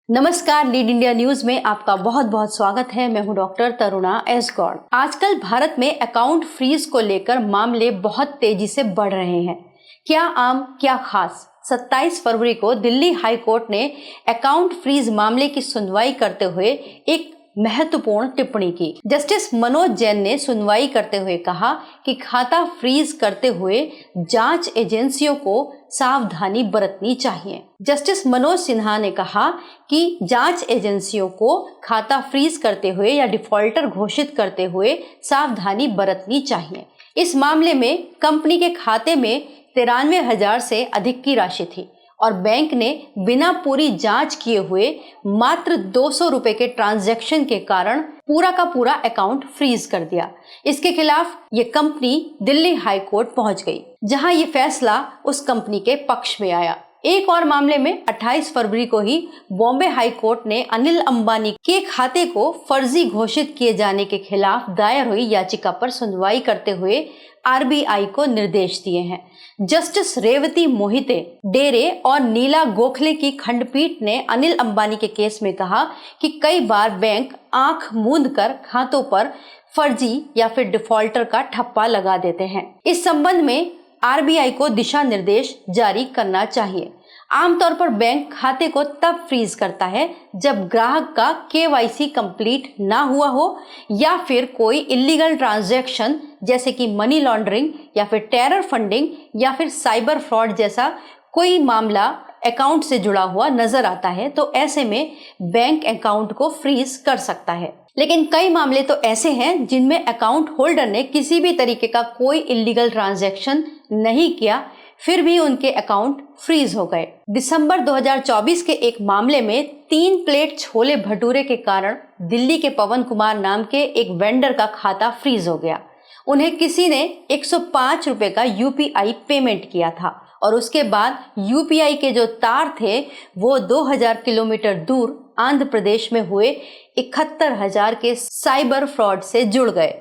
नमस्कार, lead India news में आपका बहुत बहुत स्वागत है। मैं हूं डॉक्टर तरुणा एस गौड़। आजकल भारत में अकाउंट फ्रीज को लेकर मामले बहुत तेजी से बढ़ रहे हैं। क्या आम क्या खास। 27 फरवरी को दिल्ली हाई कोर्ट ने अकाउंट फ्रीज मामले की सुनवाई करते हुए एक महत्वपूर्ण टिप्पणी की। जस्टिस मनोज जैन ने सुनवाई करते हुए कहा कि खाता फ्रीज करते हुए जांच एजेंसियों को सावधानी बरतनी चाहिए। जस्टिस मनोज सिन्हा ने कहा कि जांच एजेंसियों को खाता फ्रीज करते हुए या डिफॉल्टर घोषित करते हुए सावधानी बरतनी चाहिए। इस मामले में कंपनी के खाते में 93,000 से अधिक की राशि थी और बैंक ने बिना पूरी जांच किए हुए मात्र 200 रुपए के ट्रांजैक्शन के कारण पूरा का पूरा अकाउंट फ्रीज कर दिया। इसके खिलाफ ये कंपनी दिल्ली हाई कोर्ट पहुंच गई, जहां ये फैसला उस कंपनी के पक्ष में आया। एक और मामले में 28 फरवरी को ही बॉम्बे हाई कोर्ट ने अनिल अंबानी के खाते को फर्जी घोषित किए जाने के खिलाफ दायर हुई याचिका पर सुनवाई करते हुए आरबीआई को निर्देश दिए हैं। जस्टिस रेवती मोहिते, डेरे और नीला गोखले की खंडपीठ ने अनिल अंबानी के केस में कहा कि कई बार बैंक आंख मूंद कर खातों पर फर्जी या फिर डिफॉल्टर का ठप्पा लगा देते हैं। इस संबंध में आरबीआई को दिशा निर्देश जारी करना चाहिए। आमतौर पर बैंक खाते को तब फ्रीज करता है जब ग्राहक का केवाईसी कंप्लीट ना हुआ हो या फिर कोई इलीगल ट्रांजैक्शन जैसे कि मनी लॉन्ड्रिंग या फिर टेरर फंडिंग या फिर साइबर फ्रॉड जैसा कोई मामला अकाउंट से जुड़ा हुआ नजर आता है, तो ऐसे में बैंक अकाउंट को फ्रीज कर सकता है। लेकिन कई मामले तो ऐसे हैं जिनमें अकाउंट होल्डर ने किसी भी तरीके का कोई इलीगल ट्रांजैक्शन नहीं किया, फिर भी उनके अकाउंट फ्रीज हो गए। दिसंबर 2024 के एक मामले में 3 प्लेट छोले भटूरे के कारण दिल्ली के पवन कुमार नाम के एक वेंडर का खाता फ्रीज हो गया। उन्हें किसी ने 105 रुपए का यूपीआई पेमेंट किया था और उसके बाद यूपीआई के जो तार थे वो 2000 किलोमीटर दूर आंध्र प्रदेश में हुए 71,000 के साइबर फ्रॉड से जुड़ गए।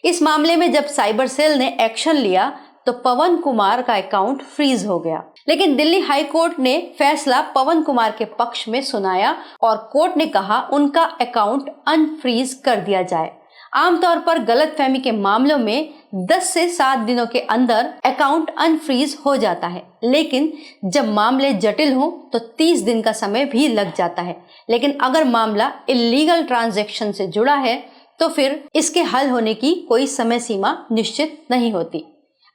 इस मामले में जब साइबर सेल ने एक्शन लिया तो पवन कुमार का अकाउंट फ्रीज हो गया। लेकिन दिल्ली हाई कोर्ट ने फैसला पवन कुमार के पक्ष में सुनाया और कोर्ट ने कहा उनका अकाउंट अनफ्रीज कर दिया जाए। आमतौर पर गलतफहमी के मामलों में 10 से 7 दिनों के अंदर अकाउंट अनफ्रीज हो जाता है, लेकिन जब मामले जटिल हो तो 30 दिन का समय भी लग जाता है। लेकिन अगर मामला इलीगल ट्रांजैक्शन से जुड़ा है तो फिर इसके हल होने की कोई समय सीमा निश्चित नहीं होती।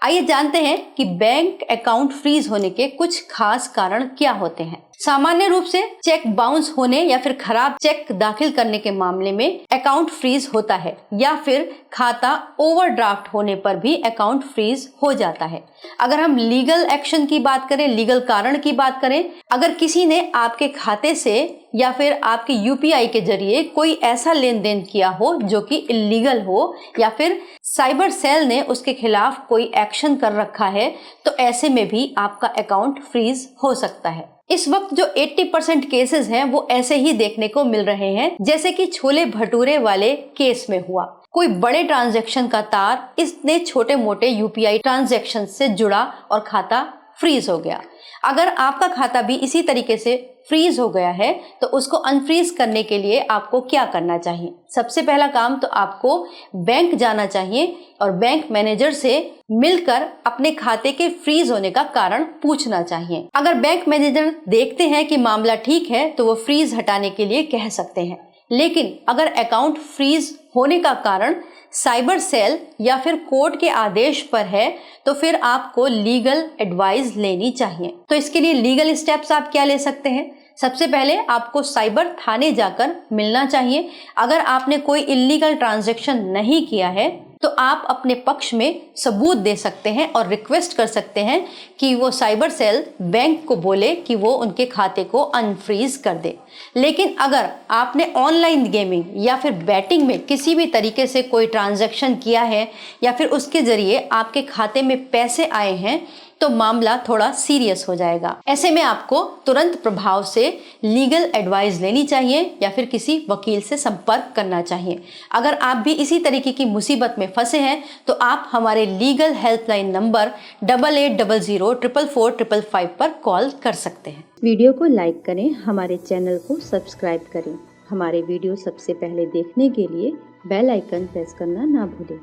आइए जानते हैं कि बैंक अकाउंट फ्रीज होने के कुछ खास कारण क्या होते हैं। सामान्य रूप से चेक बाउंस होने या फिर खराब चेक दाखिल करने के मामले में अकाउंट फ्रीज होता है, या फिर खाता ओवरड्राफ्ट होने पर भी अकाउंट फ्रीज हो जाता है। अगर हम लीगल एक्शन की बात करें, लीगल कारण की बात करें, अगर किसी ने आपके खाते से या फिर आपके यूपीआई के जरिए कोई ऐसा लेन देन किया हो जो कि इलीगल हो, या फिर साइबर सेल ने उसके खिलाफ कोई एक्शन कर रखा है, तो ऐसे में भी आपका अकाउंट फ्रीज हो सकता है। इस वक्त जो 80% केसेस हैं वो ऐसे ही देखने को मिल रहे हैं, जैसे कि छोले भटूरे वाले केस में हुआ। कोई बड़े ट्रांजैक्शन का तार इतने छोटे मोटे यूपीआई ट्रांजैक्शन से जुड़ा और खाता फ्रीज हो गया। अगर आपका खाता भी इसी तरीके से फ्रीज हो गया है तो उसको अनफ्रीज करने के लिए आपको क्या करना चाहिए। सबसे पहला काम तो आपको बैंक जाना चाहिए और बैंक मैनेजर से मिलकर अपने खाते के फ्रीज होने का कारण पूछना चाहिए। अगर बैंक मैनेजर देखते हैं कि मामला ठीक है तो वो फ्रीज हटाने के लिए कह सकते हैं। लेकिन अगर अकाउंट फ्रीज होने का कारण साइबर सेल या फिर कोर्ट के आदेश पर है तो फिर आपको लीगल एडवाइस लेनी चाहिए। तो इसके लिए लीगल स्टेप्स आप क्या ले सकते हैं। सबसे पहले आपको साइबर थाने जाकर मिलना चाहिए। अगर आपने कोई इलीगल ट्रांजैक्शन नहीं किया है तो आप अपने पक्ष में सबूत दे सकते हैं और रिक्वेस्ट कर सकते हैं कि वो साइबर सेल बैंक को बोले कि वो उनके खाते को अनफ्रीज कर दे। लेकिन अगर आपने ऑनलाइन गेमिंग या फिर बैटिंग में किसी भी तरीके से कोई ट्रांजैक्शन किया है या फिर उसके जरिए आपके खाते में पैसे आए हैं तो मामला थोड़ा सीरियस हो जाएगा। ऐसे में आपको तुरंत प्रभाव से लीगल एडवाइस लेनी चाहिए या फिर किसी वकील से संपर्क करना चाहिए। अगर आप भी इसी तरीके की मुसीबत में फंसे हैं तो आप हमारे लीगल हेल्पलाइन नंबर 8800444555 पर कॉल कर सकते हैं। वीडियो को लाइक करें, हमारे चैनल को सब्सक्राइब करें। हमारे वीडियो सबसे पहले देखने के लिए बेल आइकन प्रेस करना ना भूलें।